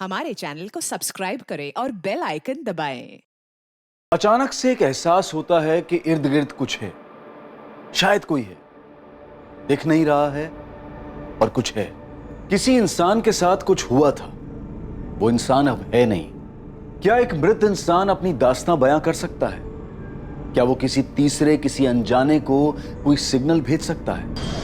हमारे चैनल को सब्सक्राइब करें और बेल आइकन दबाएं। अचानक से एक एहसास होता है कि इर्द गिर्द कुछ है, शायद कोई है, दिख नहीं रहा है और कुछ है। किसी इंसान के साथ कुछ हुआ था, वो इंसान अब है नहीं। क्या एक मृत इंसान अपनी दास्तां बयां कर सकता है? क्या वो किसी तीसरे, किसी अनजाने को कोई सिग्नल भेज सकता है?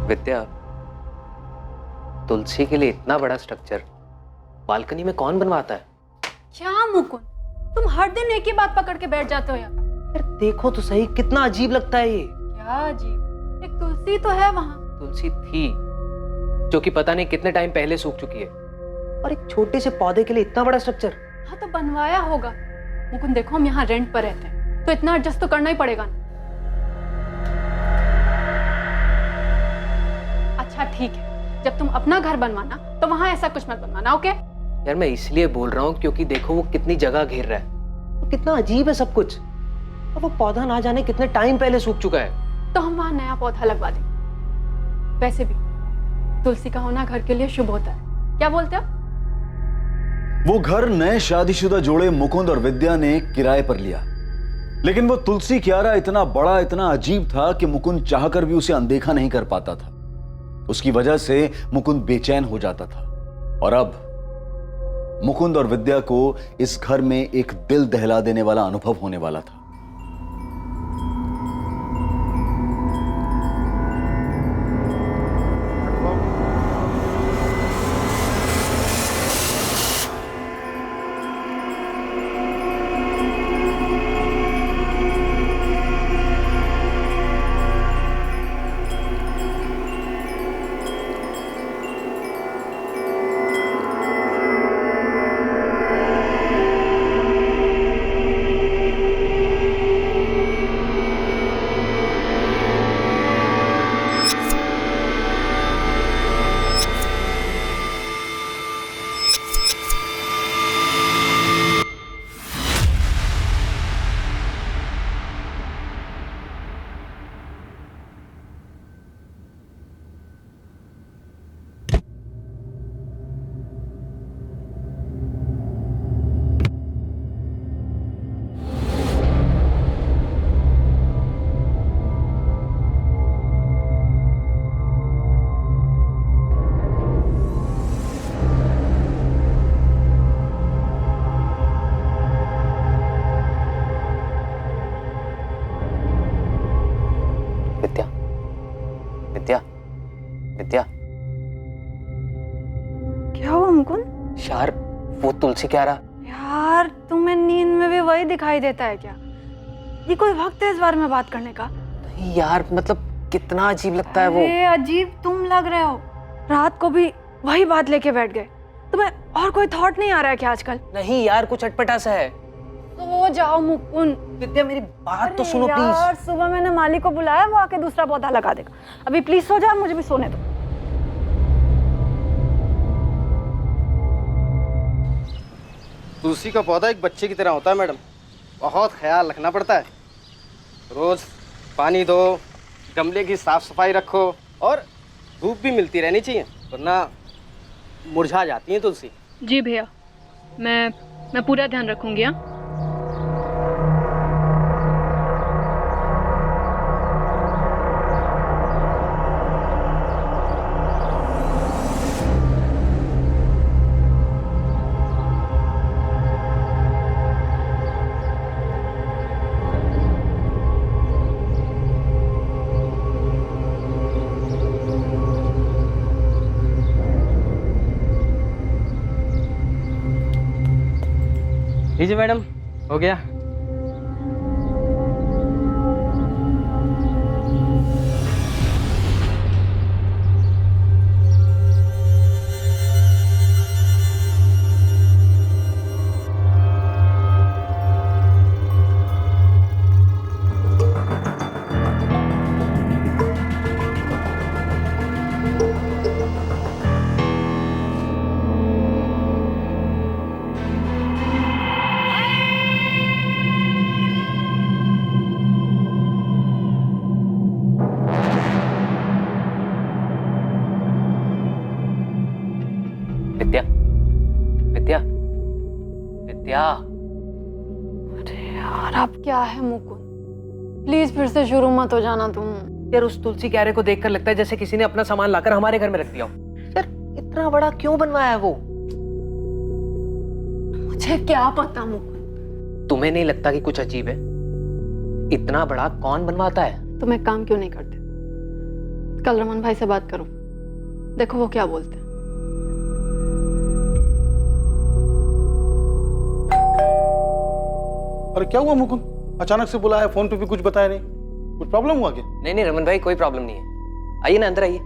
विद्या, तुलसी के लिए इतना बड़ा स्ट्रक्चर बालकनी में कौन बनवाता है? क्या मुकुंद, तुम हर दिन एक ही बात पकड़ के बैठ जाते हो यार। यार देखो तो सही, कितना अजीब लगता है ये। क्या अजीब? एक तुलसी तो है वहाँ। तुलसी थी जो कि पता नहीं कितने टाइम पहले सूख चुकी है, और एक छोटे से पौधे के लिए इतना बड़ा स्ट्रक्चर। हाँ तो बनवाया होगा। मुकुंद देखो, हम यहाँ रेंट पर रहते हैं तो इतना एडजस्ट तो करना ही पड़ेगा ना। अच्छा ठीक है, जब तुम अपना घर बनवाना तो वहाँ ऐसा कुछ मत बनवाना, ओके? यार मैं इसलिए बोल रहा हूँ क्योंकि देखो वो कितनी जगह घेर रहा है, वो कितना अजीब है सब कुछ, और वो पौधा ना जाने कितने टाइम पहले सूख चुका है। तो हम वहाँ नया पौधा लगवा देंगे। वैसे भी तुलसी का होना घर के लिए शुभ होता है, क्या बोलते हो? वो घर नए शादीशुदा जोड़े मुकुंद और विद्या ने किराए पर लिया, लेकिन वो तुलसी क्यारा इतना बड़ा, इतना अजीब था कि मुकुंद चाहकर भी उसे अनदेखा नहीं कर पाता था। उसकी वजह से मुकुंद बेचैन हो जाता था, और अब मुकुंद और विद्या को इस घर में एक दिल दहला देने वाला अनुभव होने वाला था। विद्या, विद्या, विद्या। क्या हुआ मुकुंद? यार वो तुलसी क्यारा। यार तुम्हें नींद में भी वही दिखाई देता है क्या? ये कोई वक्त है इस बारे में बात करने का? नहीं यार, मतलब कितना अजीब लगता है वो। अरे अजीब तुम लग रहे हो, रात को भी वही बात लेके बैठ गए। तुम्हें और कोई थॉट नहीं आ रहा है क्या आजकल? नहीं यार, कुछ अटपटा सा है। सो जाओ मुकुंद। विद्या मेरी बात तो सुनो यार, प्लीज। सुबह मैंने माली को बुलाया, वो आके दूसरा पौधा लगा देगा। अभी प्लीज सो जाओ, मुझे भी सोने दो। तुलसी का पौधा एक बच्चे की तरह होता है मैडम, बहुत ख्याल रखना पड़ता है। रोज पानी दो, गमले की साफ सफाई रखो, और धूप भी मिलती रहनी चाहिए, वरना मुरझा जाती है तुलसी। जी भैया, मैं पूरा ध्यान रखूंगी। हाँ लीजिए मैडम, हो गया। विद्या, विद्या, विद्या। यार अब क्या है मुकुंद, प्लीज फिर से शुरू मत हो जाना तुम। यार उस तुलसी क्यारे को देखकर लगता है जैसे किसी ने अपना सामान लाकर हमारे घर में रख दिया हो। यार इतना बड़ा क्यों बनवाया है वो? मुझे क्या पता मुकुंद। तुम्हें नहीं लगता कि कुछ अजीब है? इतना बड़ा कौन बनवाता है? तुम एक काम क्यों नहीं करते, कल रमन भाई से बात करो, देखो वो क्या बोलते हैं। अरे क्या हुआ मुकुंद, अचानक से बुलाया, फोन पे भी कुछ बताया नहीं, कुछ प्रॉब्लम हुआ क्या? नहीं नहीं रमन भाई, कोई प्रॉब्लम नहीं है। आइए ना, अंदर आइए।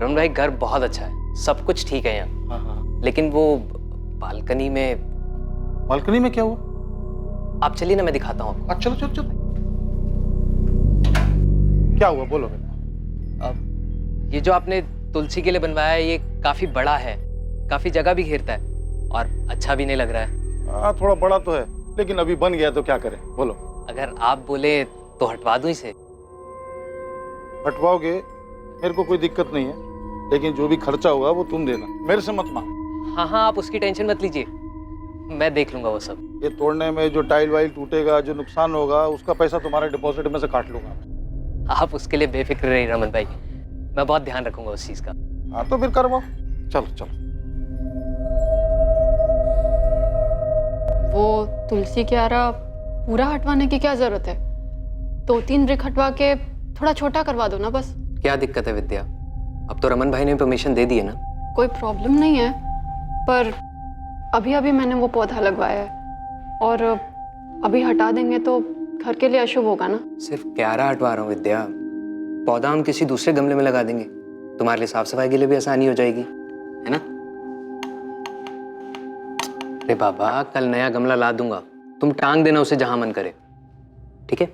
रमन भाई घर बहुत अच्छा है, सब कुछ ठीक है यहाँ। हाँ हाँ। लेकिन वो बालकनी में। बालकनी में क्या हुआ? आप चलिए ना, मैं दिखाता हूँ आपको। चलो चलो चलो। क्या हुआ बोलो बेटा। अब ये जो आपने तुलसी के लिए बनवाया है, ये काफी बड़ा है, काफी जगह भी घेरता है और अच्छा भी नहीं लग रहा है। हाँ थोड़ा बड़ा तो है, लेकिन अभी बन गया तो क्या करें बोलो। अगर आप बोले तो हटवा दूं इसे। हटवाओगे मेरे को कोई दिक्कत नहीं है, लेकिन जो भी खर्चा होगा वो तुम देना, मेरे से मत मांग। हाँ हाँ, आप उसकी टेंशन मत लीजिए, मैं देख लूंगा वो सब। ये तोड़ने में जो टाइल वाइल टूटेगा, जो नुकसान होगा, उसका पैसा तुम्हारे डिपॉजिट में से काट लूंगा। आप उसके लिए बेफिक्र रहिए रमन भाई, मैं बहुत ध्यान रखूंगा उस चीज का। हाँ तो फिर करवाओ, चलो चलो। वो तुलसी क्यारा पूरा हटवाने की क्या जरूरत है, 2-3 ब्रिक हटवा के थोड़ा छोटा करवा दो ना बस। क्या दिक्कत है विद्या, अब तो रमन भाई ने परमिशन दे दी है ना। कोई प्रॉब्लम नहीं है, पर अभी अभी मैंने वो पौधा लगवाया है और अभी हटा देंगे तो घर के लिए अशुभ होगा ना। सिर्फ क्यारा हटवा रहा हूँ विद्या, पौधा हम किसी दूसरे गमले में लगा देंगे, तुम्हारे लिए साफ सफाई के लिए भी आसानी हो जाएगी, है ना। अरे बाबा, कल नया गमला ला दूंगा, तुम टांग देना उसे जहां मन करे, ठीक है।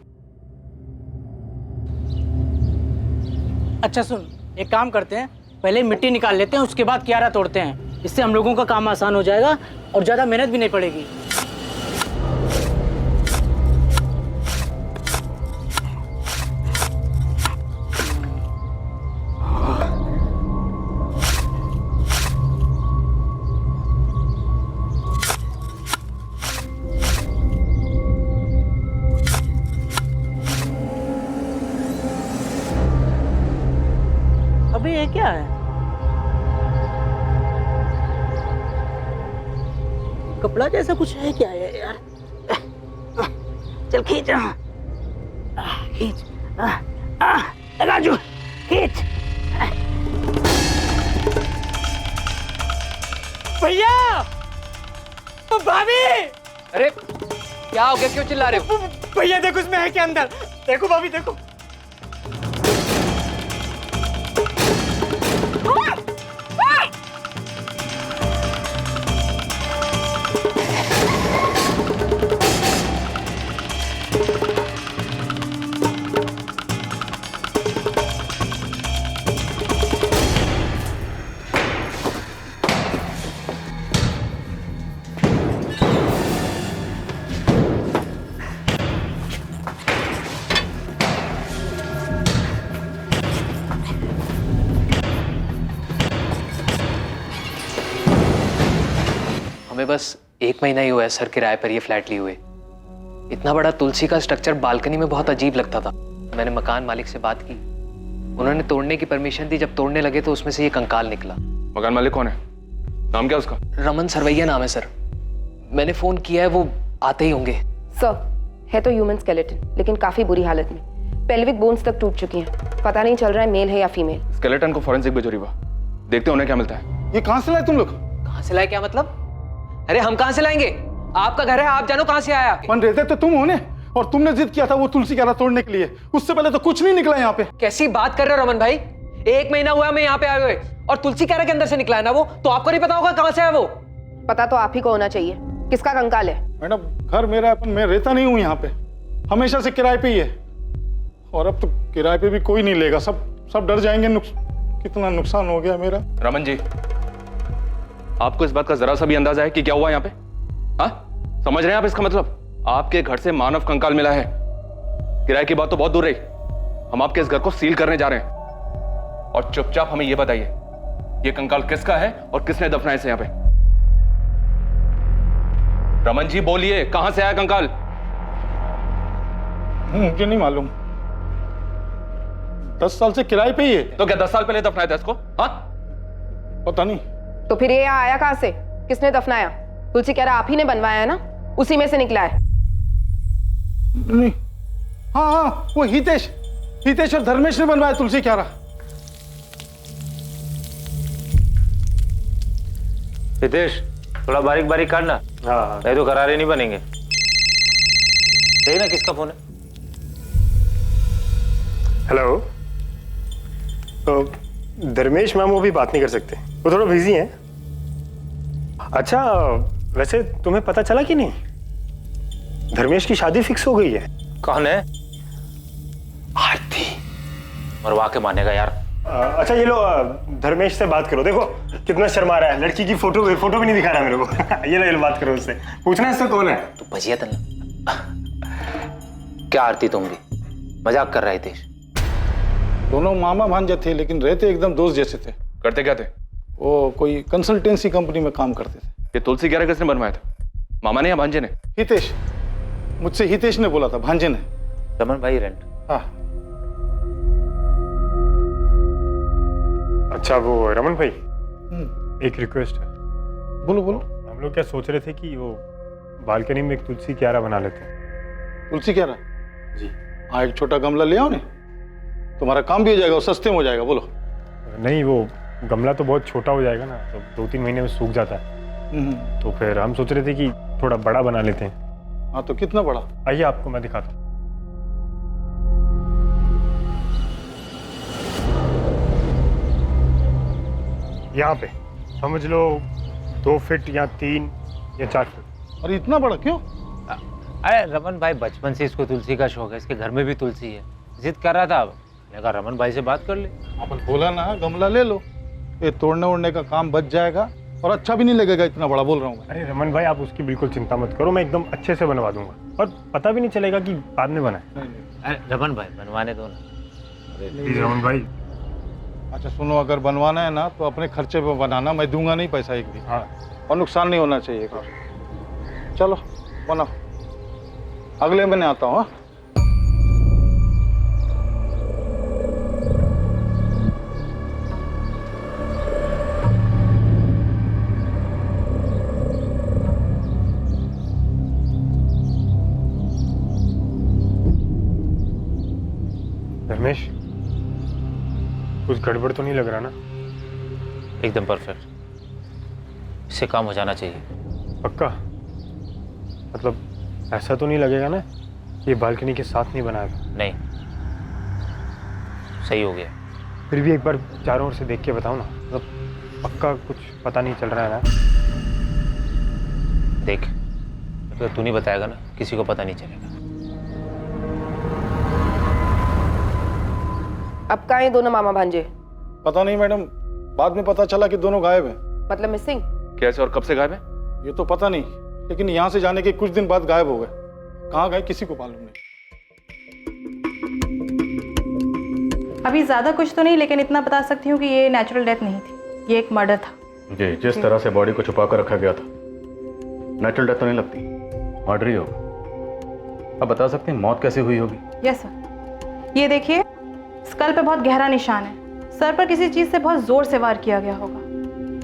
अच्छा सुन, एक काम करते हैं, पहले मिट्टी निकाल लेते हैं, उसके बाद क्यारा तोड़ते हैं, इससे हम लोगों का काम आसान हो जाएगा और ज्यादा मेहनत भी नहीं पड़ेगी। अबे ये क्या है? कपड़ा जैसा कुछ है क्या है यार? चल खींच, खींच, राजू खींच। भैया, भाभी। अरे क्या हो गया, क्यों चिल्ला रहे हो? भैया देखो उसमें है क्या अंदर, देखो भाभी देखो। हमें बस 1 महीना ही हुआ है सर किराए पर ये फ्लैट लिए हुए। इतना बड़ा तुलसी का स्ट्रक्चर बालकनी में बहुत अजीब लगता था। मैंने मकान मालिक से बात की, उन्होंने तोड़ने की परमिशन दी। जब तोड़ने लगे तो उसमें से ये कंकाल निकला। मकान मालिक कौन है, नाम क्या उसका? रमन सरवैया नाम है सर। मैंने फोन किया है, वो आते ही होंगे। सर, है तो ह्यूमन स्केलेटन, लेकिन काफी बुरी हालत में। पेल्विक बोन्स तक टूट चुकी हैं। पता नहीं चल रहा है मेल है या फीमेल। स्केलेटन को फॉरेंसिक भेजो रीवा, देखते हैं उन्हें क्या मिलता है। ये कहाँ से लाए तुम लोग? कहाँ से लाए क्या मतलब? अरे हम कहाँ से लाएंगे? आपका घर है, आप जानो कहाँ से आया। मन रहते तो तुम हो ने, और तुमने जिद किया था वो तुलसी क्यारा तोड़ने के लिए। उससे पहले तो कुछ नहीं निकला यहाँ पे। कैसी बात कर रहे हो रमन भाई, 1 महीना हुआ मैं यहाँ पे आए हुए, और तुलसी क्यारा के अंदर से निकला है ना वो, तो आपको नहीं पता होगा कहाँ से है वो। पता तो आप ही को होना चाहिए, किसका कंकाल है? मैडम घर मेरा है, पर मैं रहता नहीं हूँ यहाँ पे, हमेशा से किराए पे ही है। और अब तो किराए पे भी कोई नहीं लेगा, सब डर जाएंगे। कितना नुकसान हो गया मेरा। रमन जी, आपको इस बात का जरा सा भी अंदाजा है कि क्या हुआ यहाँ पे? हाँ, समझ रहे हैं आप इसका मतलब? आपके घर से मानव कंकाल मिला है। किराए की बात तो बहुत दूर रही, हम आपके इस घर को सील करने जा रहे हैं। और चुपचाप हमें यह बताइए, ये कंकाल किसका है और किसने दफनाया इसे यहाँ पे? रमन जी बोलिए, कहां से आया कंकाल? मुझे नहीं मालूम, 10 साल से किराए पे ही है। तो क्या 10 साल पहले दफनाया था इसको? हाँ, पता नहीं। तो फिर ये यहाँ आया कहाँ से? किसने दफनाया? तुलसी क्यारा आप ही ने बनवाया है ना, उसी में से निकला है। नहीं, हाँ, वो हितेश और धर्मेश ने बनवाया तुलसी क्यारा। हितेश, थोड़ा बारीक बारीक काटना। हाँ, नहीं तो करारे नहीं बनेंगे। देखना किसका फोन है। हेलो, तो धर्मेश मैम वो भी बात नहीं कर सकते, वो थोड़ा बिजी हैं। अच्छा, वैसे तुम्हें पता चला कि नहीं, धर्मेश की शादी फिक्स हो गई है। कौन है? आरती। मरवा के मानेगा यार। अच्छा ये लो, धर्मेश से बात करो। देखो कितना शर्मा रहा है, लड़की की फोटो भी नहीं दिखा रहा मेरे को। ये लो, बात करो उससे, पूछना इससे कौन है। तो भजिया तन क्या आरती, तुम भी मजाक कर रहे थे? दोनों मामा भांजे थे, लेकिन रहते एकदम दोस्त जैसे थे। करते क्या थे? वो कोई कंसल्टेंसी कंपनी में काम करते थे। ये तुलसी क्यारा किसने बनवाया था, मामा ने या भांजे ने? हितेश, मुझसे हितेश ने बोला था, भांजे ने। रमन भाई रेंट। हाँ। अच्छा वो रमन भाई, एक रिक्वेस्ट है। बोलो बोलो। हम लोग क्या सोच रहे थे कि वो बालकनी में एक तुलसी क्यारा बना लेते हैं। तुलसी क्यारा? जी। हाँ, एक छोटा गमला ले आओ ने, तुम्हारा काम भी हो जाएगा और सस्ते में हो जाएगा। बोलो। नहीं, वो गमला तो बहुत छोटा हो जाएगा ना, तो 2-3 महीने में सूख जाता है। तो फिर हम सोच रहे थे कि थोड़ा बड़ा बना लेते हैं। हाँ, तो कितना बड़ा? आइए आपको मैं दिखाता हूँ। यहाँ पे समझ लो 2 फीट या 3 या 4 फीट। और इतना बड़ा क्यों? अरे रमन भाई बचपन से इसको तुलसी का शौक है, इसके घर में भी तुलसी है, जिद कर रहा था। लगा रमन भाई से बात कर ले। अपन बोला ना गमला ले लो, ये तोड़ने उड़ने का काम बच जाएगा और अच्छा भी नहीं लगेगा इतना बड़ा, बोल रहा हूँ। अरे रमन भाई, आप उसकी बिल्कुल चिंता मत करो, मैं एकदम अच्छे से बनवा दूंगा और पता भी नहीं चलेगा कि बाद में बना है। अरे रमन भाई बनवाने दो ना। प्लीज रमन भाई। अच्छा सुनो, अगर बनवाना है ना तो अपने खर्चे पे बनाना, मैं दूंगा नहीं पैसा एक भी। हाँ, और नुकसान नहीं होना चाहिए कुछ। चलो बनाओ, अगले महीने आता हूँ। धर्मेश, कुछ गड़बड़ तो नहीं लग रहा ना? एकदम परफेक्ट, इससे काम हो जाना चाहिए। पक्का? मतलब ऐसा तो नहीं लगेगा ना ये बालकनी के साथ नहीं बनाया था? नहीं, सही हो गया। फिर भी एक बार चारों ओर से देख के बताओ ना, मतलब पक्का कुछ पता नहीं चल रहा है ना? देख, तो तू नहीं बताएगा ना, किसी को पता नहीं चलेगा। अब कहाँ हैं दोनों मामा भांजे? पता नहीं मैडम, बाद में पता चला कि दोनों गायब हैं। मतलब मिसिंग? कैसे और कब से गायब है? ये तो पता नहीं, लेकिन यहाँ से जाने के कुछ दिन बाद गायब हो गए। कहाँ गए किसी को मालूम नहीं। अभी ज़्यादा कुछ तो नहीं, लेकिन इतना बता सकती हूँ कि ये नेचुरल डेथ नहीं थी, ये एक मर्डर था। जी, जिस तरह से बॉडी को छुपा कर रखा गया था, नेचुरल डेथ तो नहीं लगती, मर्डर ही होगा। अब बता सकते हैं मौत कैसे हुई होगी? यस सर, ये देखिए, स्कल पे बहुत गहरा निशान है, सर पर किसी चीज़ से बहुत जोर से वार किया गया होगा।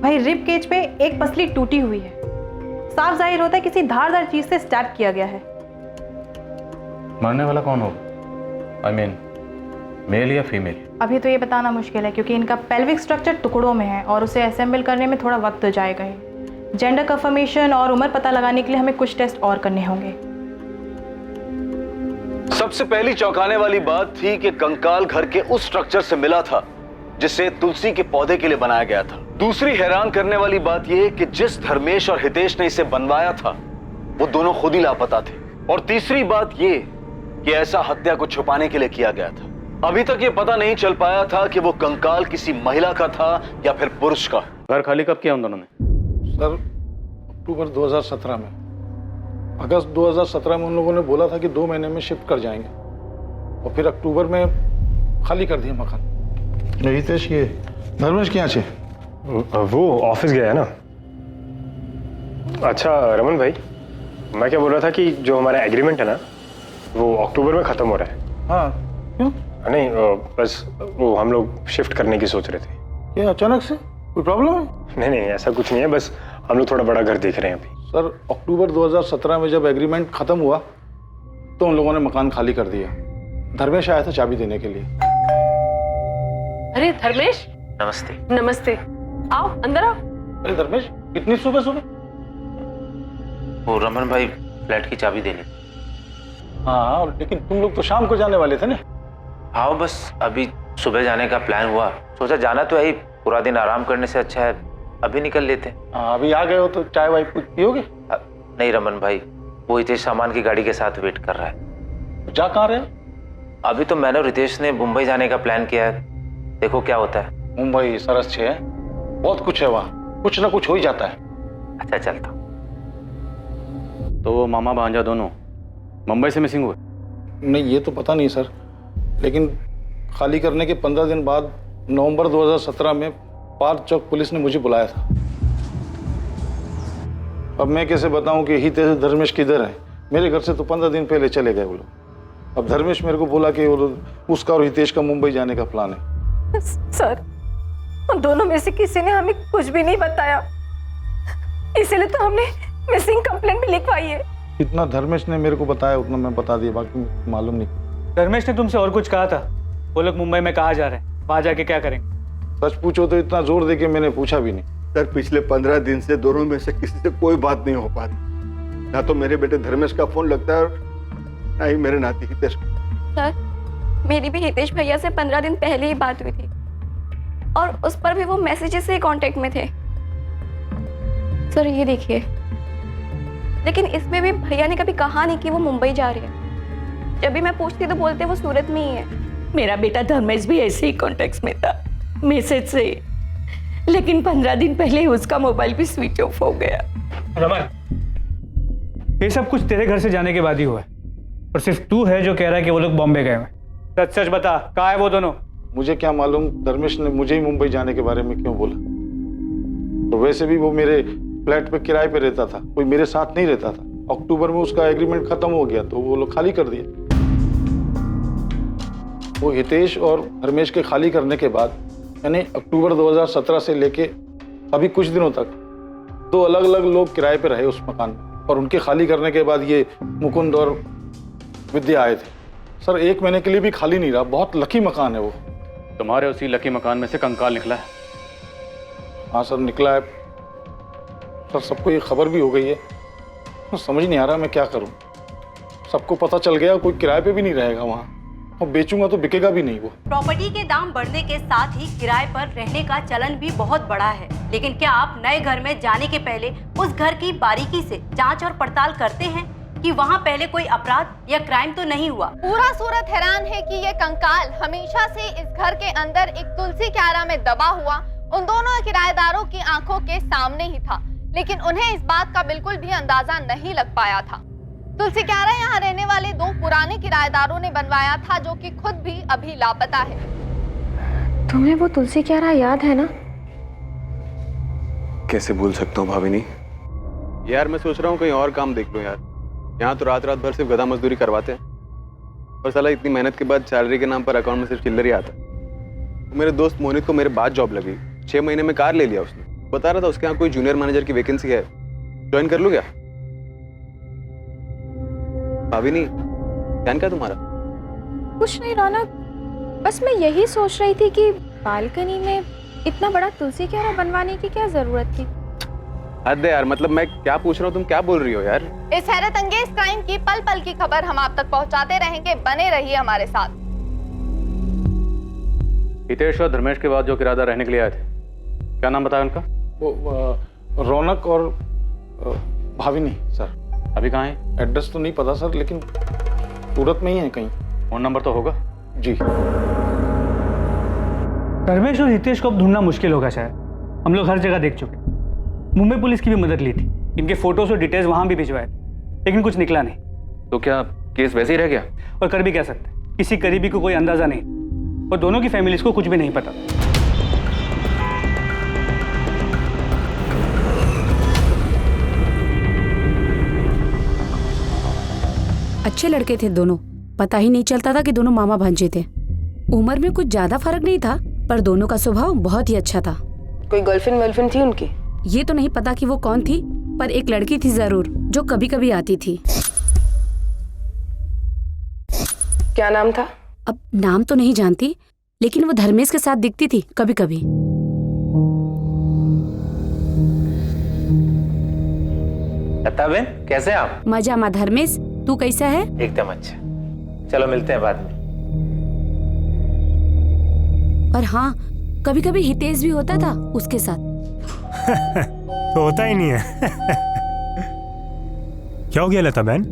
वहीं रिब केज पे एक पसली टूटी हुई है, साफ जाहिर होता है किसी धारदार चीज से स्टैब किया गया है। मरने वाला कौन होगा? I mean, मेल या फीमेल? अभी तो ये बताना मुश्किल है, क्योंकि इनका पेल्विक स्ट्रक्चर टुकड़ों में है और उसे असेंबल करने में थोड़ा वक्त तो जाएगा ही। जेंडर कंफर्मेशन और उम्र पता लगाने के लिए हमें कुछ टेस्ट और करने होंगे। सबसे पहली चौंकाने वाली बात थी कि कंकाल घर के उस स्ट्रक्चर से मिला था जिसे तुलसी के पौधे के लिए बनाया गया था। दूसरी हैरान करने वाली बात यह कि जिस धर्मेश और हितेश ने इसे बनवाया था वो दोनों खुद ही लापता थे। और तीसरी बात यह कि ऐसा हत्या को छुपाने के लिए किया गया था। अभी तक ये पता नहीं चल पाया था कि वो कंकाल किसी महिला का था या फिर पुरुष का। घर खाली कब किया उन दोनों ने? सर अक्टूबर 2017 में, अगस्त 2017 में उन लोगों ने बोला था कि 2 महीने में शिफ्ट कर जाएंगे और फिर अक्टूबर में खाली कर दिया मकान। हितेश ये धर्मेश के यहाँ से वो ऑफिस गया है ना। अच्छा रमन भाई, मैं क्या बोल रहा था कि जो हमारा एग्रीमेंट है ना वो अक्टूबर में खत्म हो रहा है। हाँ क्यों? नहीं बस वो हम लोग शिफ्ट करने की सोच रहे थे। क्या अचानक से कोई प्रॉब्लम है? नहीं नहीं ऐसा कुछ नहीं है, बस हम लोग थोड़ा बड़ा घर देख रहे हैं अभी। सर अक्टूबर 2017 में जब एग्रीमेंट खत्म हुआ तो उन लोगों ने मकान खाली कर दिया। धर्मेश आया था चाबी देने के लिए। अरे धर्मेश, नमस्ते। नमस्ते, आओ अंदर आओ। अरे धर्मेश, इतनी सुबह सुबह? वो रमन भाई फ्लैट की चाबी देनी। हाँ लेकिन तुम लोग तो शाम को जाने वाले थे ना। हाँ बस अभी सुबह जाने का प्लान हुआ, सोचा जाना तो है ही, पूरा दिन आराम करने से अच्छा है अभी निकल लेते हैं। अभी आ गए हो तो चाय वाय कुछ पियोगे? नहीं रमन भाई, वो हितेश सामान की गाड़ी के साथ वेट कर रहा है। जा कहाँ रहे? अभी तो मैंने और रितेश ने मुंबई जाने का प्लान किया है, देखो क्या होता है। मुंबई सरस है, बहुत कुछ है वहाँ, कुछ ना कुछ हो ही जाता है। अच्छा चलता। तो वो मामा भांजा दोनों मुंबई से मिसिंग हुए? नहीं ये तो पता नहीं सर, लेकिन खाली करने के 15 दिन बाद नवंबर 2017 में पार्क चौक पुलिस ने मुझे बुलाया था। अब मैं कैसे बताऊं कि हितेश धर्मेश किधर है? मेरे घर से तो 15 दिन पहले चले गए वो लोग। अब धर्मेश मेरे को बोला कि उसका और हितेश का मुंबई जाने का प्लान है। सर उन दोनों में से किसी ने हमें कुछ भी नहीं बताया, इसीलिए तो हमने मिसिंग कंप्लेंट भी लिखवाई है। इतना धर्मेश ने मेरे को बताया उतना मैं बता दिया, बाकी मालूम नहीं। धर्मेश ने तुमसे और कुछ कहा था? वो लोग मुंबई में कहाँ जा रहे हैं, वहां जाके क्या करेंगे? सच पूछो तो इतना जोर दे के मैंने पूछा भी नहीं। सर पिछले 15 दिन से दोनों में से किसी से कोई बात नहीं हो पाती। ना तो मेरे बेटे धर्मेश का फोन लगता है और ना ही मेरे नाती हितेश। सर मेरी भी हितेश भैया से 15 दिन पहले ही बात हुई थी और उस पर भी वो मैसेजेस से कांटेक्ट में थे। सर ये देखिए, लेकिन इसमें भी भैया ने कभी कहा नहीं कि वो मुंबई जा रहे हैं। जब भी मैं पूछती तो बोलते वो सूरत में ही है। मेरा बेटा धर्मेश भी ऐसे ही कॉन्टेक्ट में था मैसेज से, लेकिन 15 दिन पहले ही उसका मोबाइल भी स्विच ऑफ हो गया। रमन, ये सब कुछ तेरे घर से जाने के बाद ही हुआ है और सिर्फ तू है जो कह रहा है कि वो लोग बॉम्बे गए हैं। सच सच बता, कहाँ है वो दोनों? मुझे क्या मालूम धर्मेश ने मुझे ही मुंबई जाने के बारे में क्यों बोला। तो वैसे भी वो मेरे फ्लैट पे किराए पे रहता था, कोई मेरे साथ नहीं रहता था। अक्टूबर में उसका एग्रीमेंट खत्म हो गया तो वो लोग खाली कर दिए। वो हितेश और धर्मेश के खाली करने के बाद यानी अक्टूबर 2017 से लेके अभी कुछ दिनों तक 2 अलग अलग लोग किराए पे रहे उस मकान में, और उनके खाली करने के बाद ये मुकुंद और विद्या आए थे। सर 1 महीने के लिए भी खाली नहीं रहा। बहुत लकी मकान है वो। तुम्हारे उसी लकी मकान में से कंकाल निकला है? हाँ सर निकला है सर, सबको ये खबर भी हो गई है। तो समझ नहीं आ रहा मैं क्या करूं। सबको पता चल गया, कोई किराए पे भी नहीं रहेगा वहाँ, और बेचूंगा तो बिकेगा भी नहीं वो। प्रॉपर्टी के दाम बढ़ने के साथ ही किराए पर रहने का चलन भी बहुत बड़ा है, लेकिन क्या आप नए घर में जाने के पहले उस घर की बारीकी से जांच और पड़ताल करते हैं कि वहाँ पहले कोई अपराध या क्राइम तो नहीं हुआ? पूरा सूरत हैरान है कि ये कंकाल हमेशा से इस घर के अंदर एक तुलसी क्यारा में दबा हुआ उन दोनों किराएदारों की आंखों के सामने ही था, लेकिन उन्हें इस बात का बिल्कुल भी अंदाजा नहीं लग पाया था। तुलसी क्यारा यहाँ रहने वाले 2 पुराने किराएदारों ने बनवाया था, जो कि खुद भी अभी लापता है। तुम्हें वो तुलसी क्यारा याद है ना? कैसे भूल सकता हूँ भाभिनी। यार मैं सोच रहा हूँ कहीं और काम देख लो यार। यहाँ तो रात रात भर सिर्फ गधा मजदूरी करवाते हैं और साला इतनी मेहनत के बाद सैलरी के नाम पर अकाउंट में सिर्फ चिल्लर ही आता। मेरे दोस्त मोहित को मेरे बाद जॉब लगी, 6 महीने में कार ले लिया उसने। बता रहा था उसके यहाँ कोई जूनियर मैनेजर की वैकेंसी है, ज्वाइन कर लूँ क्या? भाभिनी ध्यान क्या तुम्हारा? कुछ नहीं रौनक, बस मैं यही सोच रही थी कि बालकनी में इतना बड़ा तुलसी क्यारा बनवाने की क्या जरूरत थी। हद है यार, मतलब मैं क्या पूछ रहा हूँ, तुम क्या बोल रही हो यार? इस हैरत अंगेज क्राइम की पल पल की खबर हम आप तक पहुंचाते रहेंगे, बने रहिए हमारे साथ। हितेश और धर्मेश के बाद जो किराएदार रहने के लिए आए थे, क्या नाम बताया उनका? वो रौनक और भाविनी सर। अभी कहाँ है? एड्रेस तो नहीं पता सर, लेकिन सूरत में ही है कहीं। फोन नंबर तो होगा? जी। धर्मेश और हितेश को अब ढूंढना मुश्किल होगा शायद। हम लोग हर जगह देख चुके, मुंबई पुलिस की भी मदद ली थी, इनके फोटोज और डिटेल्स वहां भी भिजवाए, लेकिन कुछ निकला नहीं। तो क्या केस वैसे ही रह गया? और कर भी कह सकते, किसी करीबी को कोई अंदाजा नहीं, और दोनों की फैमिलीज को कुछ भी नहीं पता। अच्छे लड़के थे दोनों, पता ही नहीं चलता था कि दोनों मामा भांजे थे। उम्र में कुछ ज्यादा फर्क नहीं था, पर दोनों का स्वभाव बहुत ही अच्छा था। कोई गर्लफ्रेंड वर्लफ्रेंड थी उनकी? ये तो नहीं पता कि वो कौन थी, पर एक लड़की थी जरूर जो कभी कभी आती थी। क्या नाम था? अब नाम तो नहीं जानती, लेकिन वो धर्मेश के साथ दिखती थी कभी कभी। लता बहन, कैसे हैं आप? मजा मा धर्मेश, तू कैसा है? एकदम अच्छा। चलो मिलते हैं बाद में। और हाँ, कभी कभी हितेश भी होता था उसके साथ। तो होता ही नहीं है। क्या हो गया लता बहन?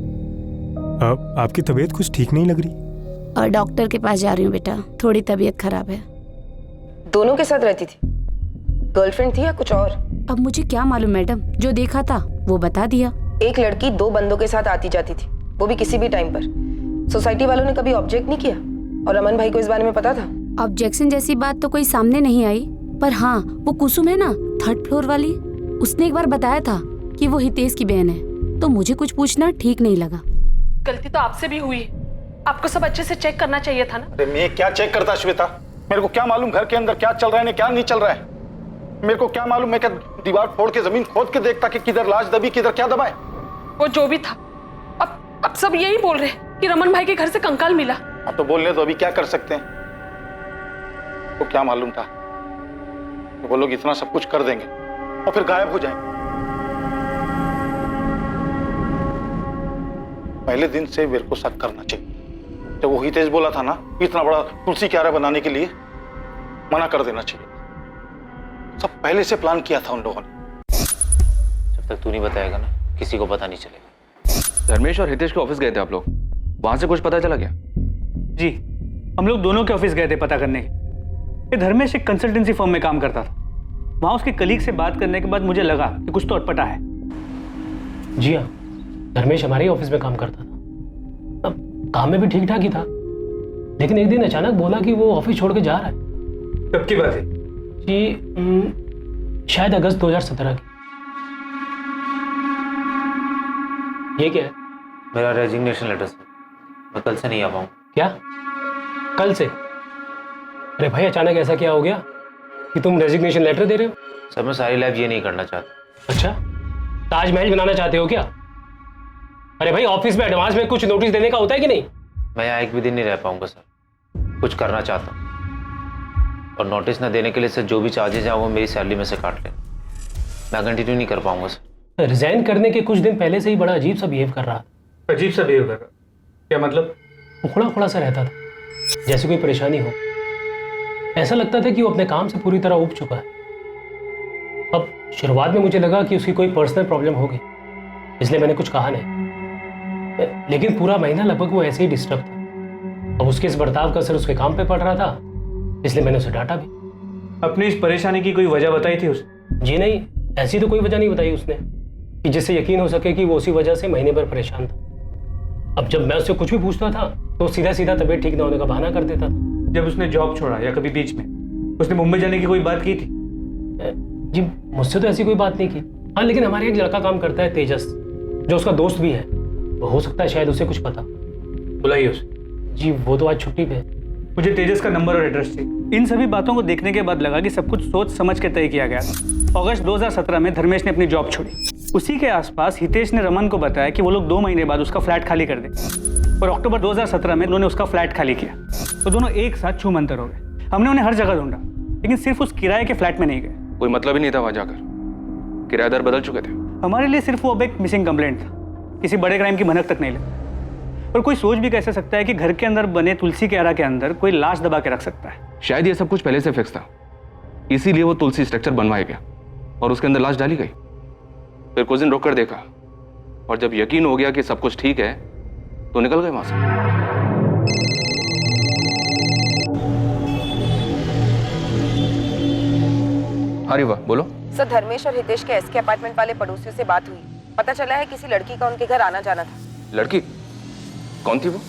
आपकी तबीयत कुछ ठीक नहीं लग रही। और डॉक्टर के पास जा रही हूँ बेटा, थोड़ी तबीयत खराब है। दोनों के साथ रहती थी? गर्लफ्रेंड थी या कुछ और? अब मुझे क्या मालूम मैडम, जो देखा था वो बता दिया। एक लड़की 2 बंदों के साथ आती जाती थी, वो भी किसी भी टाइम पर। सोसाइटी वालों ने कभी ऑब्जेक्ट नहीं किया? और अमन भाई को इस बारे में पता था? ऑब्जेक्शन जैसी बात तो कोई सामने नहीं आई, पर हाँ, वो कुसुम है ना 3rd फ्लोर वाली, उसने एक बार बताया था कि वो हितेश की बहन है, तो मुझे कुछ पूछना ठीक नहीं लगा। गलती तो आपसे भी हुई, आपको सब अच्छे से चेक करना चाहिए था ना। अरे मैं क्या चेक करता श्वेता? मेरे को क्या मालूम घर के अंदर क्या चल रहा है, क्या नहीं चल रहा है? मेरे को क्या मालूम? मैं क्या दीवार फोड़ के जमीन खोद के देखता कि किधर लाश दबी, किधर क्या दबा है? वो जो भी था, अब सब यही बोल रहे कि रमन भाई के घर से कंकाल मिला। अब तो बोलने तो अभी क्या कर सकते हैं? तो क्या मालूम था तो वो लोग इतना सब कुछ कर देंगे और फिर गायब हो जाएंगे। पहले दिन से मेरे को शक करना चाहिए। जब वो हितेश बोला था ना, इतना बड़ा तुलसी क्यारा बनाने के लिए, मना कर देना चाहिए। सब पहले से प्लान किया था उन लोगों ने। जब तक तू नहीं बताएगा ना, किसी को पता नहीं चलेगा। धर्मेश और हितेश के ऑफिस गए थे आप लोग, वहां से कुछ पता चला क्या? जी, हम लोग दोनों के ऑफिस गए थे पता करने। ये धर्मेश एक कंसल्टेंसी फर्म में काम करता था। वहां उसके कलीग से बात करने के बाद मुझे लगा कि कुछ तो अटपटा है। जी हाँ, धर्मेश हमारे ही ऑफिस में काम करता था। अब काम में भी ठीक ठाक ही था, लेकिन एक दिन अचानक बोला कि वो ऑफिस छोड़ के जा रहा है। कब की बात है? जी शायद अगस्त 2017 की। ये क्या है? मेरा रेजिग्नेशन लेटर सर, मैं कल से नहीं आ पाऊँ। क्या? कल से? अरे भाई, अचानक ऐसा क्या हो गया कि तुम रेजिग्नेशन लेटर दे रहे हो? सर मैं सारी लाइफ ये नहीं करना चाहता। अच्छा, ताजमहल बनाना चाहते हो क्या? अरे भाई, ऑफिस में एडवांस में कुछ नोटिस देने का होता है कि नहीं? मैं यहाँ एक भी दिन नहीं रह पाऊंगा सर, कुछ करना चाहता हूँ। और नोटिस ना देने के लिए सर जो भी चार्जेज हैं वो मेरी सैलरी में से काट लें। मैं कंटिन्यू नहीं कर पाऊंगा सर। रिजाइन करने के कुछ दिन पहले से ही बड़ा अजीब सा बिहेव कर रहा। अजीब सा बिहेव कर रहा? क्या मतलब? उखड़ा उखड़ा सा रहता था, जैसे कोई परेशानी हो। ऐसा लगता था कि वो अपने काम से पूरी तरह ऊब चुका है। अब शुरुआत में मुझे लगा कि उसकी कोई पर्सनल प्रॉब्लम होगी, इसलिए मैंने कुछ कहा नहीं। लेकिन पूरा महीना लगभग वो ऐसे ही डिस्टर्ब था। अब उसके इस बर्ताव का असर उसके काम पे पड़ रहा था, इसलिए मैंने उसे डांटा भी। अपनी इस परेशानी की कोई वजह बताई थी उसने? जी नहीं, ऐसी तो कोई वजह नहीं बताई उसने कि जिससे यकीन हो सके कि वो उसी वजह से महीने भर परेशान था। अब जब मैं उससे कुछ भी पूछता था तो सीधा सीधा तबीयत ठीक ना होने का बहाना कर देता था। जब उसने जॉब छोड़ा या कभी बीच में उसने मुंबई जाने की कोई बात की थी? जी मुझसे तो ऐसी कोई बात नहीं की। हाँ, लेकिन हमारे एक लड़का काम करता है तेजस, जो उसका दोस्त भी है, वो हो सकता है शायद उसे कुछ पता। बुलाइए उसे। जी वो तो आज छुट्टी पे है। मुझे तेजस का नंबर और एड्रेस चाहिए। इन सभी बातों को देखने के बाद लगा कि सब कुछ सोच समझ के तय किया गया। अगस्त 2017 में धर्मेश ने अपनी जॉब छोड़ी। उसी के आसपास हितेश ने रमन को बताया कि वो लोग 2 महीने बाद उसका फ्लैट खाली कर दें, और अक्टूबर 2017 में उन्होंने उसका फ्लैट खाली किया। तो दोनों एक साथ छू मंतर हो गए। हमने उन्हें हर जगह ढूंढा, लेकिन सिर्फ उस किराए के फ्लैट में नहीं गए। कोई मतलब ही नहीं था वहां जाकर। किराएदार बदल चुके थे। हमारे लिए सिर्फ वो अब एक मिसिंग कंप्लेंट था, किसी बड़े क्राइम की भनक तक नहीं लगी। और कोई सोच भी कैसे सकता है कि घर के अंदर बने तुलसी के आरा के अंदर कोई लाश दबा के रख सकता है। शायद ये सब कुछ पहले से फिक्स था, इसीलिए वो तुलसी स्ट्रक्चर बनवाया गया और उसके अंदर लाश डाली गई। फिर कुछ दिन रुक कर देखा और जब यकीन हो गया कि सब कुछ ठीक है तो निकल गए वहां से। अरे वाह, बोलो। सर, धर्मेश और हितेश के एसके अपार्टमेंट वाले पड़ोसियों से बात हुई। पता चला है किसी लड़की का उनके घर आना जाना था। लड़की कौन थी वो?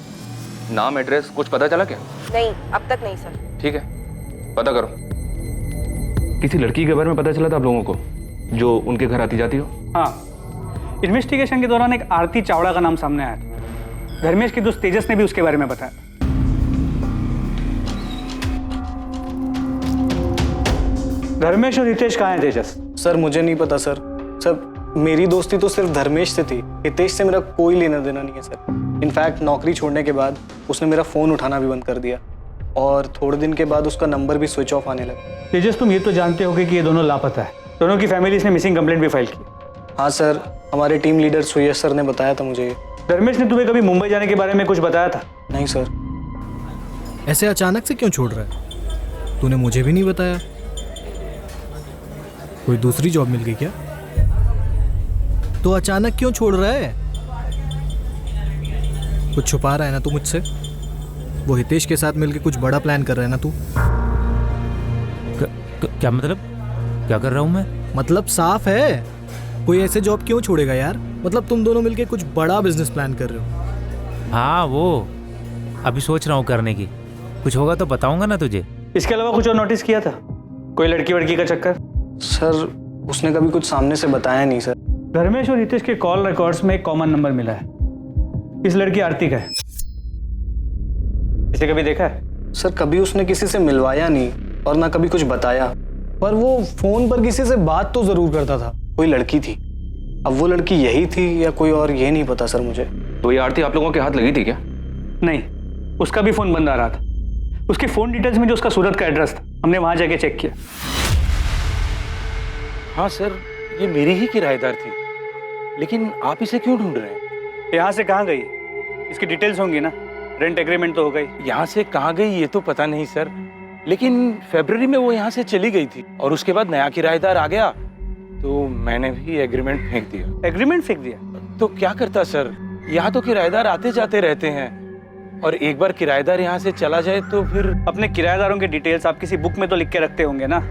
नाम एड्रेस कुछ पता चला क्या? नहीं, अब तक नहीं सर। ठीक है, पता करो। किसी लड़की के बारे में पता चला था आप लोगों को जो उनके घर आती जाती हो? हाँ, इन्वेस्टिगेशन के दौरान एक आरती चावड़ा का नाम सामने आया था। धर्मेश के दोस्त तेजस ने भी उसके बारे में बताया। धर्मेश और हितेश कहाँ हैं तेजस? सर मुझे नहीं पता सर। मेरी दोस्ती तो सिर्फ धर्मेश से थी, हितेश से मेरा कोई लेना देना नहीं है सर। इनफैक्ट नौकरी छोड़ने के बाद उसने मेरा फ़ोन उठाना भी बंद कर दिया और थोड़े दिन के बाद उसका नंबर भी स्विच ऑफ आने लगा। तेजस, तुम ये तो जानते होगे कि ये दोनों लापता है। दोनों की फैमिलीज ने मिसिंग कंप्लेंट भी फाइल की। हाँ सर, हमारे टीम लीडर सुयश सर ने बताया था मुझे। धर्मेश ने तुम्हें कभी मुंबई जाने के बारे में कुछ बताया था? नहीं सर। ऐसे अचानक से क्यों छोड़ रहा है? तूने मुझे भी नहीं बताया। कोई दूसरी जॉब मिल गई क्या? तो अचानक क्यों छोड़ रहा है? कुछ छुपा रहा है ना तू मुझसे? वो हितेश के साथ मिलके कुछ बड़ा प्लान कर रहा है ना तू? क्या मतलब? क्या कर रहा हूँ मैं? मतलब साफ है, कोई ऐसे जॉब क्यों छोड़ेगा यार? मतलब तुम दोनों मिलके कुछ बड़ा बिजनेस प्लान कर रहे हो। हाँ, वो अभी सोच रहा हूँ करने की। कुछ होगा तो बताऊंगा ना तुझे। इसके अलावा कुछ और नोटिस किया था? कोई लड़की वड़की का चक्कर? सर उसने कभी कुछ सामने से बताया नहीं सर। धर्मेश और हितेश के कॉल रिकॉर्ड्स में एक कॉमन नंबर मिला है। इस लड़की आरती का है। इसे कभी देखा है? सर कभी उसने किसी से मिलवाया नहीं और ना कभी कुछ बताया, पर वो फोन पर किसी से बात तो जरूर करता था। कोई लड़की थी, अब वो लड़की यही थी या कोई और, ये नहीं पता सर मुझे। तो ये आरती आप लोगों के हाथ लगी थी क्या? नहीं, उसका भी फोन बंद आ रहा था। उसके फोन डिटेल्स में जो उसका सूरत का एड्रेस था, हमने वहां जाके चेक किया। हाँ सर, ये मेरी ही किराएदार थी, लेकिन आप इसे क्यों ढूंढ रहे हैं? यहाँ से कहाँ गई? इसकी डिटेल्स होंगी ना, रेंट एग्रीमेंट तो हो गई। यहाँ से कहाँ गई ये तो पता नहीं सर, लेकिन फरवरी में वो यहाँ से चली गई थी और उसके बाद नया किराएदार आ गया तो मैंने भी एग्रीमेंट फेंक दिया। एग्रीमेंट फेंक दिया? तो क्या करता सर, यहाँ तो किराएदार आते जाते रहते हैं और एक बार किराएदार यहाँ से चला जाए तो फिर। अपने किराएदारों के डिटेल्स आप किसी बुक में तो लिख के रखते होंगे ना?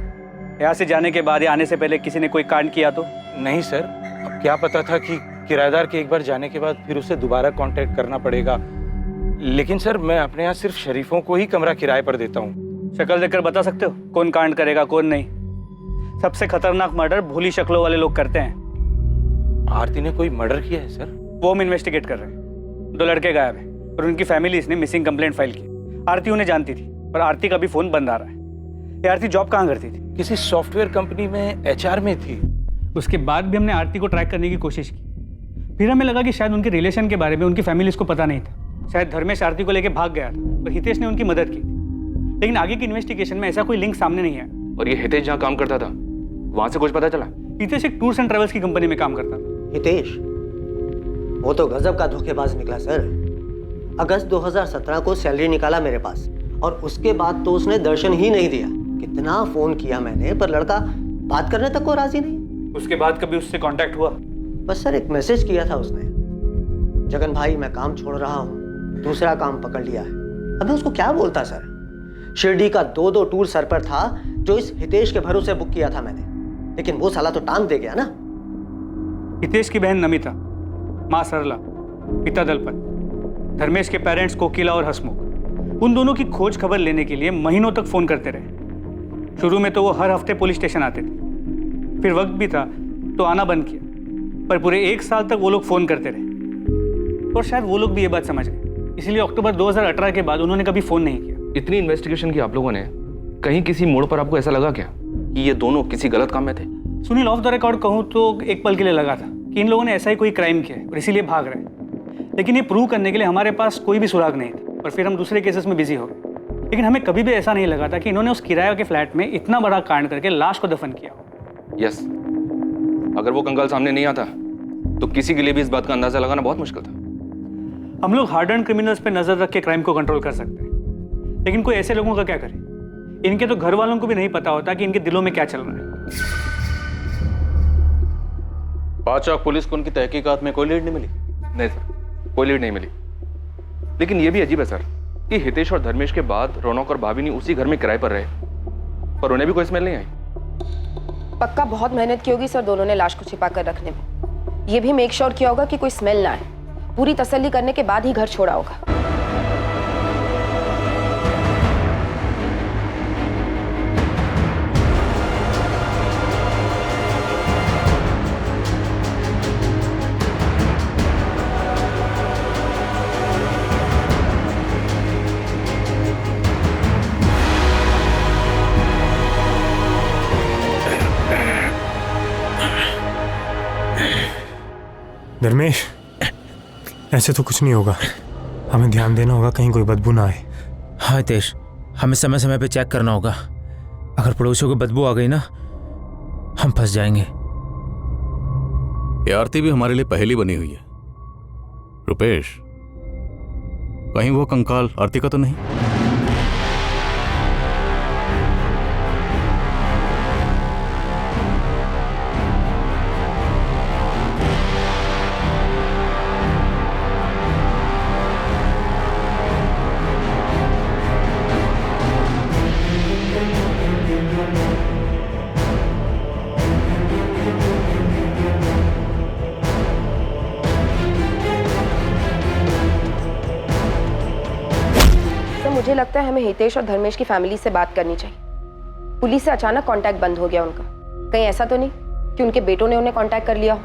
यहाँ से जाने के बाद या आने से पहले किसी ने कोई कांड किया तो? नहीं सर, अब क्या पता था कि किराएदार के एक बार जाने के बाद फिर उसे दोबारा कांटेक्ट करना पड़ेगा। लेकिन सर मैं अपने यहाँ सिर्फ शरीफों को ही कमरा किराए पर देता हूँ। शक्ल देखकर बता सकते हो कौन कांड करेगा कौन नहीं? सबसे खतरनाक मर्डर भोली शक्लों वाले लोग करते हैं। आरती ने कोई मर्डर किया है सर? वो हम इन्वेस्टिगेट कर रहे हैं। 2 लड़के गायब हैं और उनकी फैमिलीज ने मिसिंग कंप्लेंट फाइल की। आरती उन्हें जानती थी पर आरती का भी फोन बंद आ रहा है। ये आरती जॉब कहाँ करती थी? किसी सॉफ्टवेयर कंपनी में HR में थी। उसके बाद भी हमने आरती को ट्रैक करने की कोशिश की। फिर हमें लगा कि शायद उनके रिलेशन के बारे में उनकी फैमिलीज को पता नहीं था। शायद धर्मेश आरती को लेकर भाग गया था और हितेश ने उनकी मदद की, लेकिन आगे की इन्वेस्टिगेशन में ऐसा कोई लिंक सामने नहीं आया। और ये हितेश जहाँ काम करता था वहां से कुछ पता चला? हितेश एक टूर्स एंड ट्रेवल्स की कंपनी में काम करता था। हितेश वो तो गजब का धोखेबाज निकला सर। अगस्त 2017 को सैलरी निकाला मेरे पास और उसके बाद तो उसने दर्शन ही नहीं दिया। कितना फोन किया मैंने पर लड़का बात करने तक को राजी नहीं। उसके बाद कभी उससे कांटेक्ट हुआ? बस सर एक मैसेज किया था उसने, जगन भाई मैं काम छोड़ रहा हूँ, दूसरा काम पकड़ लिया है। अब मैं उसको क्या बोलता सर? शिरडी का 2 टूर सर पर था जो इस हितेश के भरोसे बुक किया था मैंने, लेकिन वो साला तो टांग दे गया ना। हितेश की बहन नमिता, माँ सरला, पिता दलपत, धर्मेश के पेरेंट्स कोकिला और हसमुख, उन दोनों की खोज खबर लेने के लिए महीनों तक फोन करते रहे। शुरू में तो वो हर हफ्ते पुलिस स्टेशन आते थे, फिर वक्त भी था तो आना बंद किया, पर पूरे 1 साल तक वो लोग फोन करते रहे और शायद वो लोग भी ये बात समझ गए, इसलिए अक्टूबर 2018 के बाद उन्होंने कभी फोन नहीं किया। इतनी इन्वेस्टिगेशन की आप लोगों ने, कहीं किसी मोड़ पर आपको ऐसा लगा क्या कि ये दोनों किसी गलत काम में थे? सुनील, ऑफ द रिकॉर्ड कहूँ तो एक पल के लिए लगा था कि इन लोगों ने ऐसा ही कोई क्राइम किया है और इसीलिए भाग रहे हैं, लेकिन ये प्रूव करने के लिए हमारे पास कोई भी सुराग नहीं था और फिर हम दूसरे केसेस में बिजी हो गए। लेकिन हमें कभी भी ऐसा नहीं लगा था कि इन्होंने उस किराए के फ्लैट में इतना बड़ा कांड करके लाश को दफन किया। यस, अगर वो कंकाल सामने नहीं आता तो किसी के लिए भी इस बात का अंदाजा लगाना बहुत मुश्किल था। हम लोग हार्ड एंड क्रिमिनल्स पे नजर रख के क्राइम को कंट्रोल कर सकते हैं, लेकिन कोई ऐसे लोगों का क्या करें? इनके तो घर वालों को भी नहीं पता होता कि इनके दिलों में क्या चल रहा है। पाचौक पुलिस को उनकी तहकीकात में कोई लीड नहीं मिली? नहीं सर, कोई लीड नहीं मिली। लेकिन यह भी अजीब है सर कि हितेश और धर्मेश के बाद रौनक और भाविनी उसी घर में किराए पर रहे, पर उन्हें भी कोई स्मेल नहीं आई। पक्का बहुत मेहनत की होगी सर दोनों ने लाश को छिपा कर रखने में। ये भी मेक श्योर किया होगा कि कोई स्मेल ना आए। पूरी तसल्ली करने के बाद ही घर छोड़ा होगा। धर्मेश, ऐसे तो कुछ नहीं होगा। हमें ध्यान देना होगा कहीं कोई बदबू ना आए। हाँ हितेश, हमें समय समय पे चेक करना होगा। अगर पड़ोसियों को बदबू आ गई ना, हम फंस जाएंगे। ये आरती भी हमारे लिए पहेली बनी हुई है। रुपेश, कहीं वो कंकाल आरती का तो नहीं? मुझे लगता है हमें हितेश और धर्मेश की फैमिली से बात करनी चाहिए। पुलिस से अचानक कांटेक्ट बंद हो गया उनका। कहीं ऐसा तो नहीं कि उनके बेटों ने उन्हें कांटेक्ट कर लिया हो?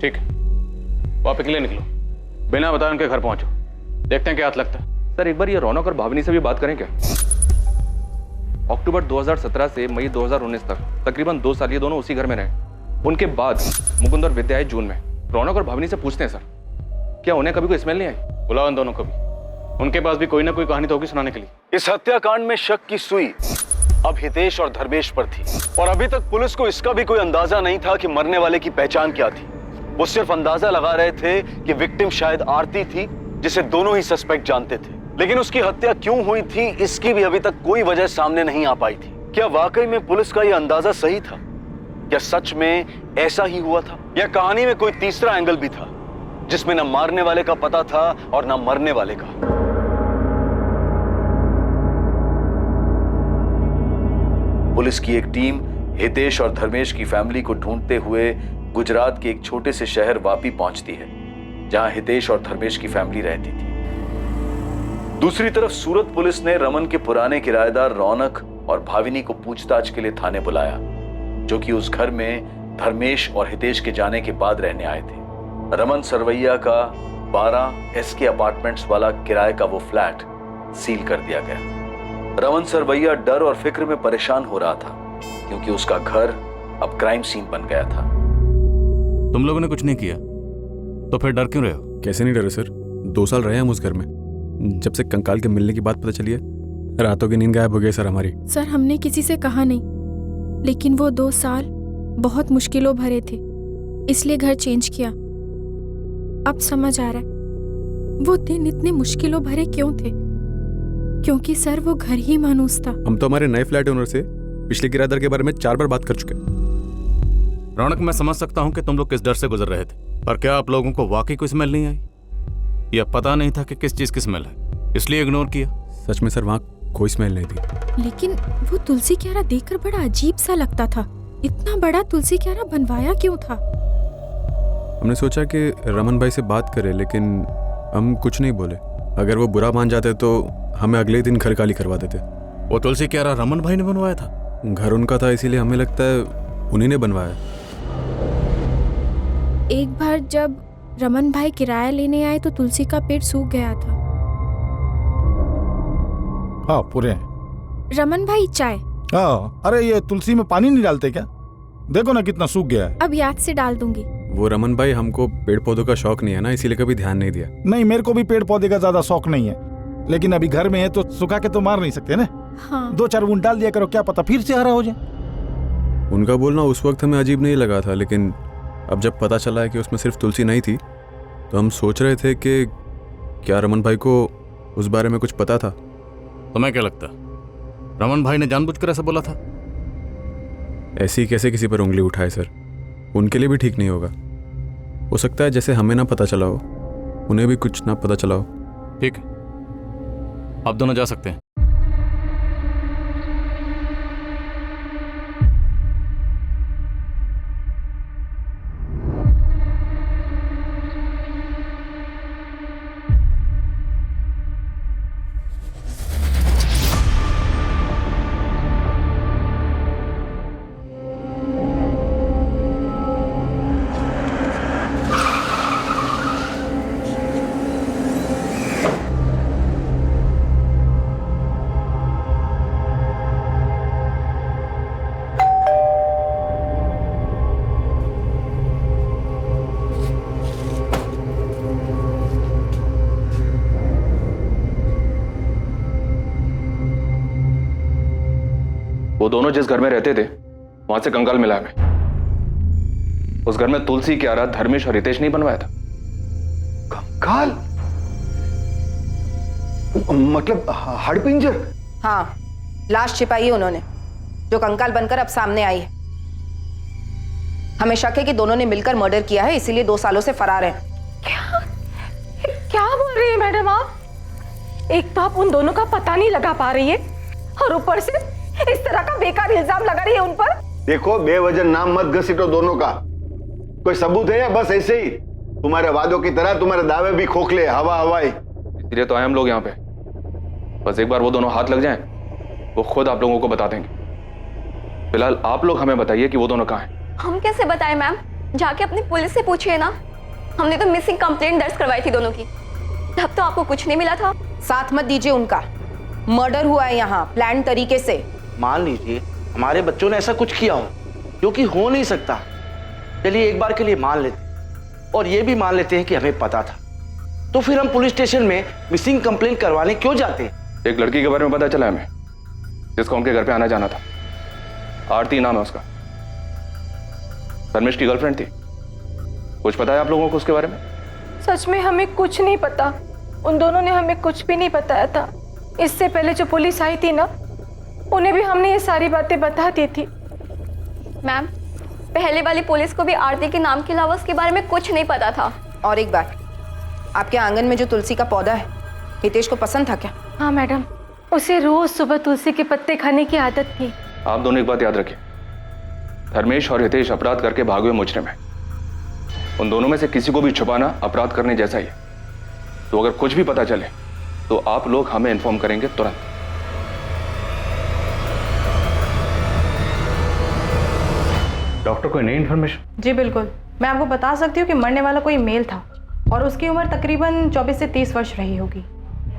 ठीक है, वो आप अकेले निकलो, बिना बताए उनके घर पहुंचो, देखते हैं क्या हाथ लगता है। सर एक बार ये रौनक और भाविनी से भी बात करें क्या? अक्टूबर 2017 से मई 2019 तक तकरीबन 2 साल ये दोनों उसी घर में रहे। उनके बाद मुकुंद और विद्या आए जून में। रौनक और भाविनी से पूछते हैं सर, क्या उन्हें कभी कोई स्मेल नहीं आई? बुलाओ इन दोनों को भी, उनके पास भी कोई ना कोई कहानी तो होगी सुनाने के लिए। इस हत्याकांड में शक की सुई अब हितेश और धर्मेश पर थी, और अभी तक पुलिस को इसका भी कोई अंदाजा नहीं था कि मरने वाले की पहचान क्या थी। वो सिर्फ अंदाजा लगा रहे थे कि विक्टिम शायद आरती थी, जिसे दोनों ही सस्पेक्ट जानते थे। लेकिन उसकी हत्या क्यों हुई थी, इसकी भी अभी तक कोई वजह सामने नहीं आ पाई थी। क्या वाकई में पुलिस का यह अंदाजा सही था? क्या सच में ऐसा ही हुआ था, या कहानी में कोई तीसरा एंगल भी था जिसमें न मारने वाले का पता था और न मरने वाले का? पुलिस की एक टीम हितेश और धर्मेश की फैमिली को ढूंढते हुए गुजरात के एक छोटे से शहर वापी पहुंचती है, जहां हितेश और धर्मेश की फैमिली रहती थी। दूसरी तरफ सूरत पुलिस ने रमन के पुराने किराएदार रौनक और भाविनी को पूछताछ के लिए थाने बुलाया, जो कि उस घर में धर्मेश और हितेश के जाने के बाद रहने आए थे। रमन सरवैया का 12 SK अपार्टमेंट्स वाला किराए का वो फ्लैट सील कर दिया गया। रमन सरवैया डर और फिक्र में परेशान हो रहा था, क्योंकि उसका घर अब क्राइम सीन बन गया था। तुम लोगों ने कुछ नहीं किया तो फिर डर क्यों रहे हो? कैसे नहीं डरे सर, 2 साल रहे हम उस घर में। जब से कंकाल के मिलने की बात पता चली है, रातों की नींद गायब हो गई सर हमारी। सर हमने किसी से कहा नहीं, लेकिन वो 2 साल बहुत मुश्किलों भरे थे, इसलिए घर चेंज किया। अब समझ आ रहा है वो दिन इतने मुश्किलों भरे क्यों थे, क्योंकि सर वो घर ही मानूस था। हम तो हमारे नए फ्लैट ओनर से पिछले किराएदार के बारे में 4 बार बात कर चुके। रौनक, मैं समझ सकता हूँ कि तुम लोग किस डर से गुजर रहे थे, पर क्या आप लोगों को वाकई कोई स्मेल नहीं आई, या पता नहीं था कि किस चीज की स्मेल है, इसलिए इग्नोर किया? सच में सर, वहाँ कोई स्मेल नहीं थी। लेकिन वो तुलसी क्यारा देखकर बड़ा अजीब सा लगता था। इतना बड़ा तुलसी क्यारा बनवाया क्यों था? हमने सोचा कि रमन भाई से बात करें, लेकिन हम कुछ नहीं बोले। अगर वो बुरा मान जाते तो हमें अगले दिन घर खाली करवा देते। वो तुलसी क्यारा रमन भाई ने बनवाया था? घर उनका था, इसीलिए हमें लगता है उन्हीं ने बनवाया। एक बार जब रमन भाई किराया लेने आए तो तुलसी का पेड़ सूख गया था। हाँ पूरे हैं। रमन भाई चाय। हाँ, अरे ये तुलसी में पानी नहीं डालते क्या? देखो ना कितना सूख गया है। अब याद से डाल दूंगी। वो रमन भाई, हमको पेड़ पौधों का शौक नहीं है ना, इसीलिए कभी ध्यान नहीं दिया। नहीं, मेरे को भी पेड़ पौधे का ज्यादा शौक नहीं है, लेकिन अभी घर में है तो सुखा के तो मार नहीं सकते ना। हाँ। 2-4 बूंद डाल दिया करो, क्या पता फिर से हरा हो जाए। उनका बोलना उस वक्त हमें अजीब नहीं लगा था, लेकिन अब जब पता चला है कि उसमें सिर्फ तुलसी नहीं थी तो हम सोच रहे थे कि क्या रमन भाई को उस बारे में कुछ पता था। तुम्हें क्या लगता रमन भाई ने जानबूझकर ऐसा बोला था? ऐसे ही कैसे किसी पर उंगली उठाए सर, उनके लिए भी ठीक नहीं होगा। हो सकता है जैसे हमें ना पता चला हो, उन्हें भी कुछ ना पता चला हो। ठीक है, आप दोनों जा सकते हैं। वो दोनों जिस घर में रहते थे वहां से कंकाल मिला हमें। उस घर में तुलसी, क्यारा, धर्मेश और हितेश नहीं बनवाया था। कंकाल? मतलब हड़पिंजर? हाँ, लाश छिपाई है उन्होंने, जो कंकाल बनकर अब सामने आई है। हमें शक है कि दोनों ने मिलकर मर्डर किया है, इसीलिए 2 सालों से फरार हैं। क्या बोल रही है मैडम आप? एक तो आप उन दोनों का पता नहीं लगा पा रही है और ऊपर से इस तरह का बेकार इल्जाम लगा रही है उन पर। देखो, बेवजह नाम मत घसीटो दोनों का। कोई सबूत है या बस ऐसे ही तुम्हारे वादों की तरह तुम्हारे दावे भी खोखले, हवा हवाई? इसलिए तो आए हम लोग यहाँ पे। बस एक बार वो दोनों हाथ लग जाएं, वो खुद आप लोगों को बता देंगे। फिलहाल आप लोग हमें बताइए कि वो दोनों कहाँ हैं। हम कैसे बताएं मैम? जाके अपनी पुलिस से पूछिए ना। हमने तो मिसिंग कंप्लेंट दर्ज करवाई थी दोनों की, तब तो आपको कुछ नहीं मिला था। साथ मत दीजिए उनका। मर्डर हुआ है यहाँ प्लान तरीके से। मान लीजिए हमारे बच्चों ने ऐसा कुछ किया हो जो कि हो नहीं सकता। चलिए एक बार के लिए मान लेते और ये भी मान लेते हैं कि हमें पता था, तो फिर हम पुलिस स्टेशन में मिसिंग कंप्लेंट करवाने क्यों जाते? एक लड़की के बारे में पता चला हमें जिसको उनके घर पे आना जाना था। आरती नाम है उसका, धर्मेश की गर्लफ्रेंड थी। कुछ पता है आप लोगों को उसके बारे में? सच में हमें कुछ नहीं पता। उन दोनों ने हमें कुछ भी नहीं बताया था। इससे पहले जो पुलिस आई थी ना, उन्हें भी हमने ये सारी बातें बता दी थी। मैम, पहले वाली पुलिस को भी आरती के नाम के अलावा उसके बारे में कुछ नहीं पता था। और एक बात, आपके आंगन में जो तुलसी का पौधा है, हितेश को पसंद था क्या? हाँ मैडम, उसे रोज सुबह तुलसी के पत्ते खाने की आदत थी। आप दोनों एक बात याद रखिए, धर्मेश और हितेश अपराध करके भागे हुए मुजरिम हैं। उन दोनों में से किसी को भी छुपाना अपराध करने जैसा ही है। तो अगर कुछ भी पता चले तो आप लोग हमें इन्फॉर्म करेंगे तुरंत। डॉक्टर, कोई नई इन्फॉर्मेशन? जी बिल्कुल, मैं आपको बता सकती हूँ कि मरने वाला कोई मेल था और उसकी उम्र तकरीबन 24 से 30 वर्ष रही होगी।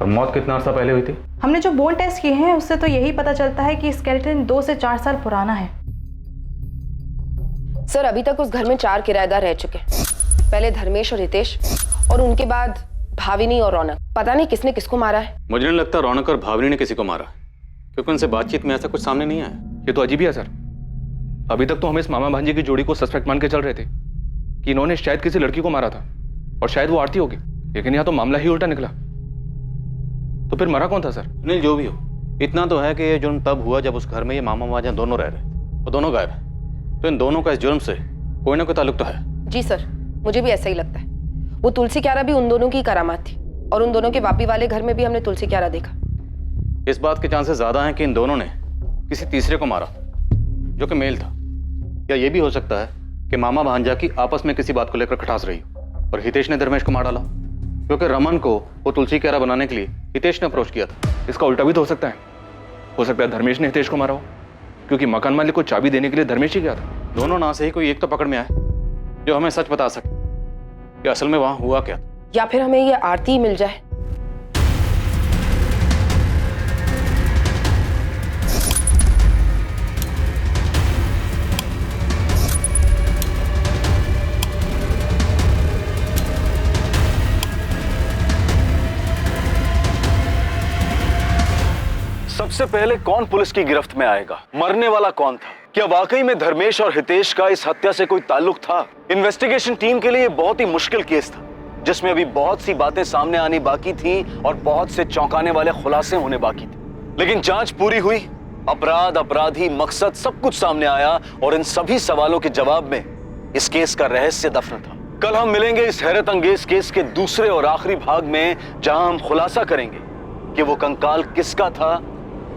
और मौत कितना अर्सा पहले हुई थी? हमने जो बोन टेस्ट किए हैं उससे तो यही पता चलता है कि स्केलेटन 2 से 4 साल पुराना है। सर, अभी तक उस घर में 4 किराएदार रह चुके हैं। पहले धर्मेश और हितेश, और उनके बाद भाविनी और रौनक। पता नहीं किसने किसको मारा है। मुझे नहीं लगता रौनक और भाविनी ने किसी को मारा, क्योंकि उनसे बातचीत में ऐसा कुछ सामने नहीं आया। ये तो अजीब ही है सर। अभी तक तो हम इस मामा भांजे की जोड़ी को सस्पेक्ट मान के चल रहे थे कि इन्होंने शायद किसी लड़की को मारा था और शायद वो आरती होगी, लेकिन यहाँ तो मामला ही उल्टा निकला। तो फिर मरा कौन था सर? नहीं, जो भी हो, इतना तो है कि ये जुर्म तब हुआ जब उस घर में ये मामा भांजा दोनों रह रहे थे। वो दोनों गायब है, तो इन दोनों का इस जुर्म से कोई ना कोई ताल्लुक तो है। जी सर, मुझे भी ऐसा ही लगता है। वो तुलसी क्यारा भी उन दोनों की करामात थी, और उन दोनों के वापी वाले घर में भी हमने तुलसी क्यारा देखा। इस बात के चांसेस ज्यादा हैं कि इन दोनों ने किसी तीसरे को मारा, जो कि मेल था। या ये भी हो सकता है कि मामा भांजा की आपस में किसी बात को लेकर खटास रही हो और हितेश ने धर्मेश को मार डाला, क्योंकि रमन को वो तुलसी क्यारा बनाने के लिए हितेश ने अप्रोच किया था। इसका उल्टा भी तो हो सकता है धर्मेश ने हितेश को मारा हो, क्योंकि मकान मालिक को चाबी देने के लिए धर्मेश ही गया था। दोनों ना से ही कोई एक तो पकड़ में आए जो हमें सच बता सके कि असल में वहां हुआ क्या। या फिर हमें ये आरती ही मिल जाए। सबसे पहले कौन पुलिस की गिरफ्त में आएगा? मरने वाला कौन था? क्या वाकई में धर्मेश और हितेश का इस हत्या से कोई ताल्लुक था? इन्वेस्टिगेशन टीम के लिए ये बहुत ही मुश्किल केस था, जिसमें अभी बहुत सी बातें सामने आनी बाकी थी और बहुत से चौंकाने वाले खुलासे होने बाकी थे। लेकिन जांच पूरी हुई, अपराध, अपराधी, मकसद सब कुछ सामने आया और इन सभी सवालों के जवाब में इस केस का रहस्य दफन था। कल हम मिलेंगे इस हैरत अंगेज केस के दूसरे और आखिरी भाग में, जहां हम खुलासा करेंगे कि वो कंकाल किसका था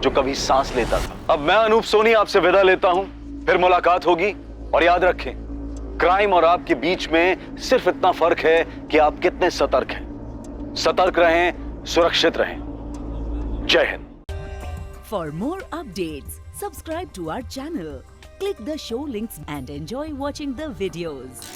जो कभी सांस लेता था। अब मैं अनूप सोनी आपसे विदा लेता हूं, फिर मुलाकात होगी। और याद रखें, क्राइम और आपके बीच में सिर्फ इतना फर्क है कि आप कितने सतर्क हैं। सतर्क रहें, सुरक्षित रहें। जय Hind. For more updates, subscribe to our channel, click the show links and enjoy watching the videos.